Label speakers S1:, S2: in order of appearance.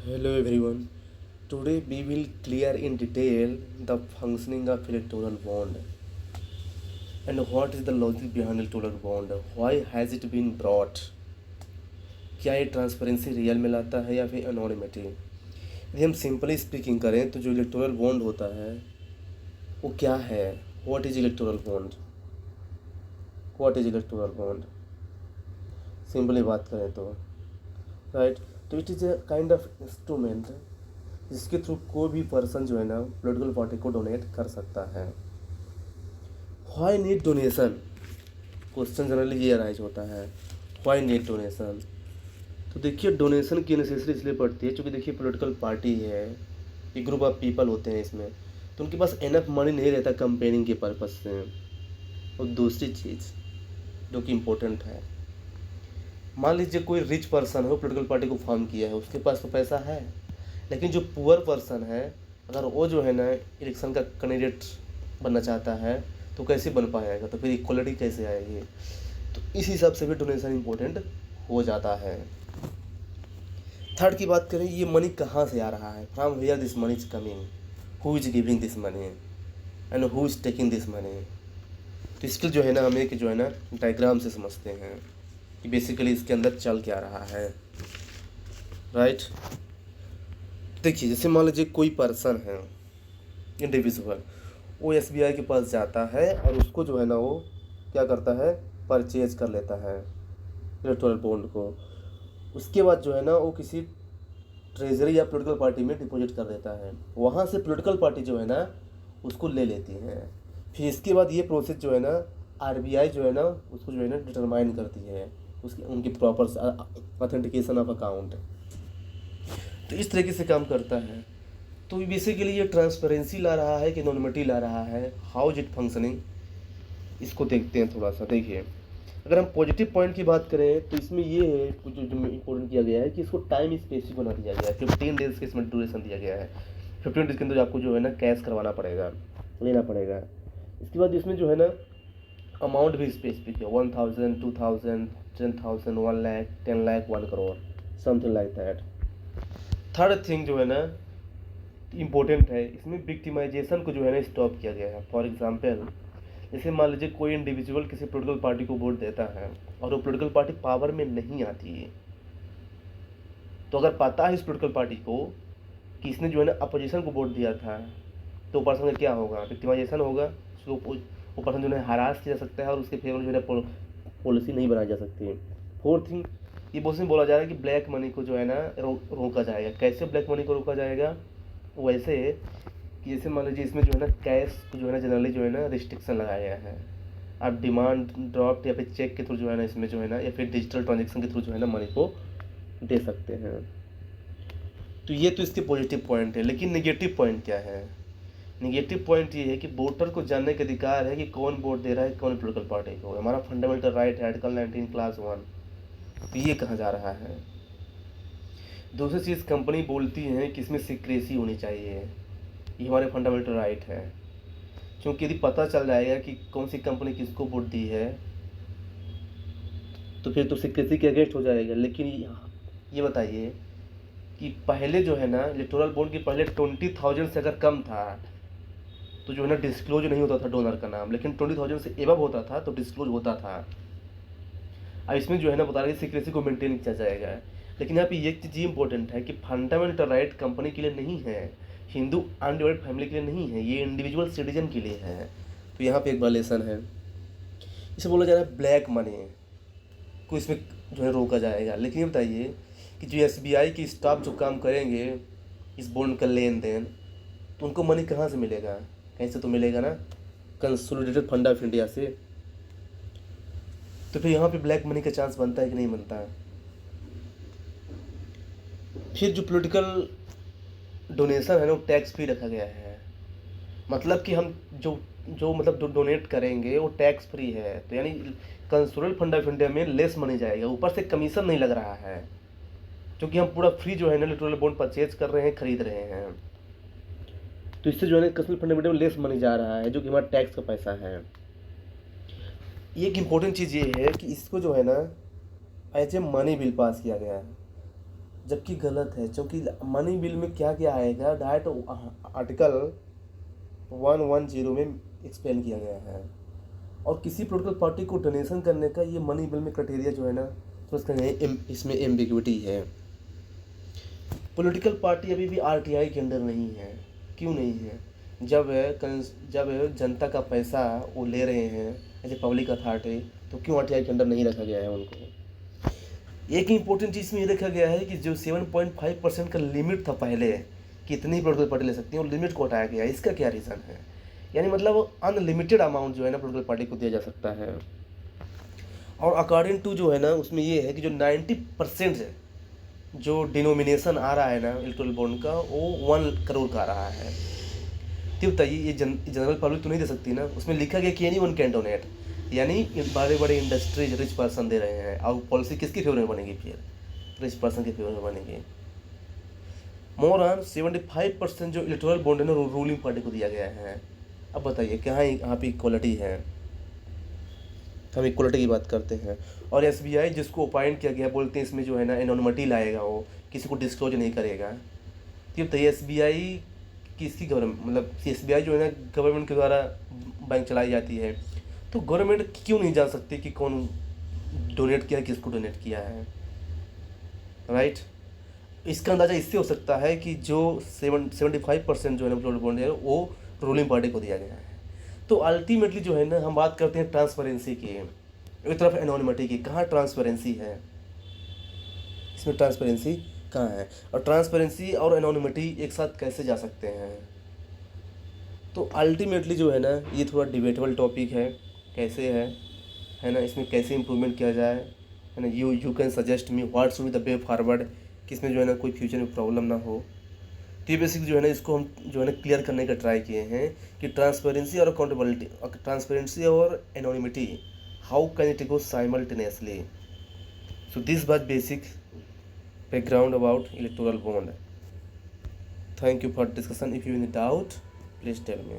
S1: Hello everyone. Today we will clear in detail the functioning of electoral bond and what is the logic behind electoral bond. Why has it been brought? क्या ये transparency real में लाता है या फिर anonymity? यदि हम simply speaking करें तो जो इलेक्टोरल बॉन्ड होता है वो क्या है? What is electoral bond? What is electoral bond? Simply बात करें तो राइट, तो it is a kind of instrument जिसके थ्रू कोई भी पर्सन जो है ना पॉलिटिकल पार्टी को डोनेट कर सकता है। Why need donation? Question generally ये अराइज होता है, व्हाई नीड डोनेशन? तो देखिए डोनेशन की नेसेसिटी इसलिए पड़ती है क्योंकि देखिए पॉलिटिकल पार्टी है, एक ग्रुप ऑफ पीपल होते हैं इसमें, तो उनके पास इनफ मनी नहीं रहता कंपेनिंग के पर्पज़ से। और दूसरी चीज़ जो कि इम्पोर्टेंट है, मान लीजिए कोई रिच पर्सन है, वो पॉलिटिकल पार्टी को फॉर्म किया है, उसके पास तो पैसा है, लेकिन जो पुअर पर्सन है अगर वो जो है ना इलेक्शन का कैंडिडेट बनना चाहता है तो कैसे बन पाएगा? तो फिर इक्वलिटी कैसे आएगी? तो इस हिसाब से भी डोनेशन इम्पोर्टेंट हो जाता है। थर्ड की बात करें, ये मनी कहाँ से आ रहा है? From where this money is coming, who is giving this money and who is taking this money? तो इसके जो है ना हमें जो है ना डायग्राम से समझते हैं कि बेसिकली इसके अंदर चल क्या रहा है। राइट, देखिए जैसे मान लीजिए कोई पर्सन है इंडिविजुअल, वो एसबीआई के पास जाता है और उसको जो है ना वो क्या करता है, परचेज कर लेता है इलेक्टोरल बॉन्ड को। उसके बाद जो है ना वो किसी ट्रेजरी या पॉलिटिकल पार्टी में डिपॉजिट कर देता है, वहाँ से पॉलिटिकल पार्टी जो है ना उसको ले लेती है। फिर इसके बाद ये प्रोसेस जो है ना आरबीआई जो है ना उसको जो है ना डिटरमाइन करती है उसकी उनकी प्रॉपर ऑथेंटिकेशन ऑफ अकाउंट। तो इस तरीके से काम करता है। तो बेसिकली ये ट्रांसपेरेंसी ला रहा है कि एनोनिमिटी ला रहा है, हाउ इज इट फंक्शनिंग, इसको देखते हैं थोड़ा सा। देखिए अगर हम पॉजिटिव पॉइंट की बात करें तो इसमें ये है कुछ जो इम्पोर्टेंट किया गया है कि इसको टाइम स्पेसिफिक बना दिया गया है। 15 डेज के इसमें ड्यूरेशन दिया गया है। 15 डेज के अंदर आपको जो है ना कैश करवाना पड़ेगा, लेना पड़ेगा। इसके बाद इसमें जो है ना अमाउंट भी स्पेसिफिक है, 1000, 2000, 10,000, 1 lakh, 10 lakh, 1 crore, something like that. Third thing जो है ना इम्पोर्टेंट है, इसमें विक्टिमाइजेशन को जो है ना स्टॉप किया गया है। फॉर एग्जांपल जैसे मान लीजिए कोई इंडिविजुअल किसी पॉलिटिकल पार्टी को वोट देता है और वो पॉलिटिकल पार्टी पावर में नहीं आती है, तो अगर पता है इस पॉलिटिकल पार्टी को कि इसने जो है ना अपोजिशन को वोट दिया था, तो पर्सन का क्या होगा? विक्टिमाइजेशन होगा। उसको वो पर्सन जो है हरास किया जा सकता है और उसके फेवर में जो है पॉलिसी नहीं बनाई जा सकती है। फोर्थ थिंग, ये बहुत बोला जा रहा है कि ब्लैक मनी को जो है ना रोका जाएगा। कैसे ब्लैक मनी को रोका जाएगा? वैसे कि जैसे मान लीजिए इसमें जो है ना कैश को जो है ना जनरली जो है ना रिस्ट्रिक्शन लगाया गया है। आप डिमांड ड्राफ्ट या फिर चेक के थ्रू जो है ना इसमें जो है ना या फिर डिजिटल ट्रांजेक्शन के थ्रू जो है ना मनी को दे सकते हैं। तो ये तो इसके पॉजिटिव पॉइंट है, लेकिन नेगेटिव पॉइंट क्या है? नेगेटिव पॉइंट ये है कि वोटर को जानने का अधिकार है कि कौन वोट दे रहा है कौन पॉलिटिकल पार्टी को। हमारा फंडामेंटल राइट है आर्टिकल 19 क्लास 1। तो ये कहाँ जा रहा है? दूसरी चीज़, कंपनी बोलती है कि इसमें सीक्रेसी होनी चाहिए, ये हमारे फंडामेंटल राइट है। क्योंकि यदि पता चल जाएगा कि कौन सी कंपनी किसको वोट दी है तो फिर तो सीक्रेसी के अगेंस्ट हो जाएगा। लेकिन ये बताइए कि पहले जो है ना इलेक्टोरल बॉन्ड के पहले 20,000 से अगर कम था तो जो है ना डिस्क्लोज नहीं होता था डोनर का नाम, लेकिन 20,000 से एबव होता था तो डिस्क्लोज होता था। अब इसमें जो है ना बता रहे सीक्रेसी को मेंटेन किया जाएगा। लेकिन यहाँ पे ये चीज़ इंपॉर्टेंट है कि फंडामेंटल राइट कंपनी के लिए नहीं है, हिंदू अनडिवाइडेड फैमिली के लिए नहीं है, ये इंडिविजुअल सिटीजन के लिए है। तो यहाँ पे एक वायलेशन है। इसे बोला जा रहा है ब्लैक मनी को इसमें जो है रोका जाएगा। लेकिन ये बताइए कि जो एसबीआई की स्टाफ जो काम करेंगे इस बॉन्ड का लेन देन, तो उनको मनी कहाँ से मिलेगा? कहीं से तो मिलेगा ना, कंसोलिडेटेड फंड ऑफ इंडिया से। तो फिर यहाँ पे ब्लैक मनी का चांस बनता है कि नहीं बनता है? फिर जो पॉलिटिकल डोनेशन है ना वो टैक्स फ्री रखा गया है। मतलब कि हम जो जो मतलब डोनेट करेंगे वो टैक्स फ्री है। तो यानी कंसोलिडेटेड फंड ऑफ इंडिया में लेस मनी जाएगा, ऊपर से कमीशन नहीं लग रहा है, क्योंकि हम पूरा फ्री जो है ना इलेक्टोरल बॉन्ड परचेज कर रहे हैं, खरीद रहे हैं। तो इससे जो है ना कंसोलिडेटेड फंड ऑफ इंडिया में लेस मनी जा रहा है जो कि हमारा टैक्स का पैसा है। एक इम्पोर्टेंट चीज़ ये है कि इसको जो है ना as a money bill pass किया गया है, जबकि गलत है, क्योंकि मनी बिल में क्या क्या आएगा डायरेक्ट आर्टिकल 110 में एक्सप्लेन किया गया है। और किसी पॉलिटिकल पार्टी को डोनेशन करने का ये मनी बिल में क्राइटेरिया जो है ना, तो इसमें एम्बिग्विटी है। पॉलिटिकल पार्टी अभी भी आरटीआई के अंडर नहीं है। क्यों नहीं है? जब जनता का पैसा वो ले रहे हैं एज ए पब्लिक अथॉरिटी, तो क्यों आरटीआई के अंडर नहीं रखा गया है उनको? एक इम्पोर्टेंट चीज़ में ये रखा गया है कि जो 7.5% का लिमिट था पहले, कितनी पॉलिटिकल पार्टी ले सकती हैं, और लिमिट को हटाया गया है। इसका क्या रीज़न है? यानी मतलब अनलिमिटेड अमाउंट जो है ना पॉलिटिकल पार्टी को दिया जा सकता है। और अकॉर्डिंग टू जो है ना, उसमें ये है कि जो 90% जो डिनोमिनेशन आ रहा है ना इलेक्टोरल बॉन्ड का, वो 1 करोड़ का आ रहा है। तो बताइए, ये जनरल पब्लिक तो नहीं दे सकती ना। उसमें लिखा गया कि एनी वन कैन डोनेट, यानी बड़े बड़े इंडस्ट्रीज रिच पर्सन दे रहे हैं। और पॉलिसी किसके फेवर में बनेगी? फिर रिच पर्सन के फेवर में बनेगी। मोर ऑन 75% जो इलेक्टोरल बॉन्ड है ना रूलिंग पार्टी को दिया गया है। अब बताइए कहाँ यहाँ पे इक्वलिटी है? हम इक्वलिटी की बात करते हैं। और एसबीआई जिसको अपॉइंट किया गया, बोलते हैं इसमें जो है ना एनोनिमिटी लाएगा, वो किसी को डिस्क्लोज नहीं करेगा। तो एसबीआई किसकी गवर्नमेंट, मतलब एसबीआई जो है ना गवर्नमेंट के द्वारा बैंक चलाई जाती है, तो गवर्नमेंट क्यों नहीं जान सकती कि कौन डोनेट किया है, किसको डोनेट किया है? राइट। इसका अंदाज़ा इससे हो सकता है कि जो 75% जो है ना बॉन्ड है वो रूलिंग पार्टी को दिया गया है। तो अल्टीमेटली जो है ना, हम बात करते हैं ट्रांसपेरेंसी की, एक तरफ एनोनिमिटी की। कहाँ ट्रांसपेरेंसी है? इसमें ट्रांसपेरेंसी कहाँ है? और ट्रांसपेरेंसी और एनोनिमिटी एक साथ कैसे जा सकते हैं? तो अल्टीमेटली जो है ना, ये थोड़ा डिबेटेबल टॉपिक है। कैसे है ना, इसमें कैसे इम्प्रूवमेंट किया जाए, है ना। You can suggest me what should be the way forward, कि इसमें जो है ना कोई फ्यूचर में प्रॉब्लम ना हो। तो ये बेसिक जो है ना, इसको हम जो है ना क्लियर करने का ट्राई किए हैं कि ट्रांसपेरेंसी और अकाउंटेबिलिटी, ट्रांसपेरेंसी और anonymity, how can it go simultaneously. So this was basic background about electoral bond. Thank you for discussion. If you any doubt, please tell me.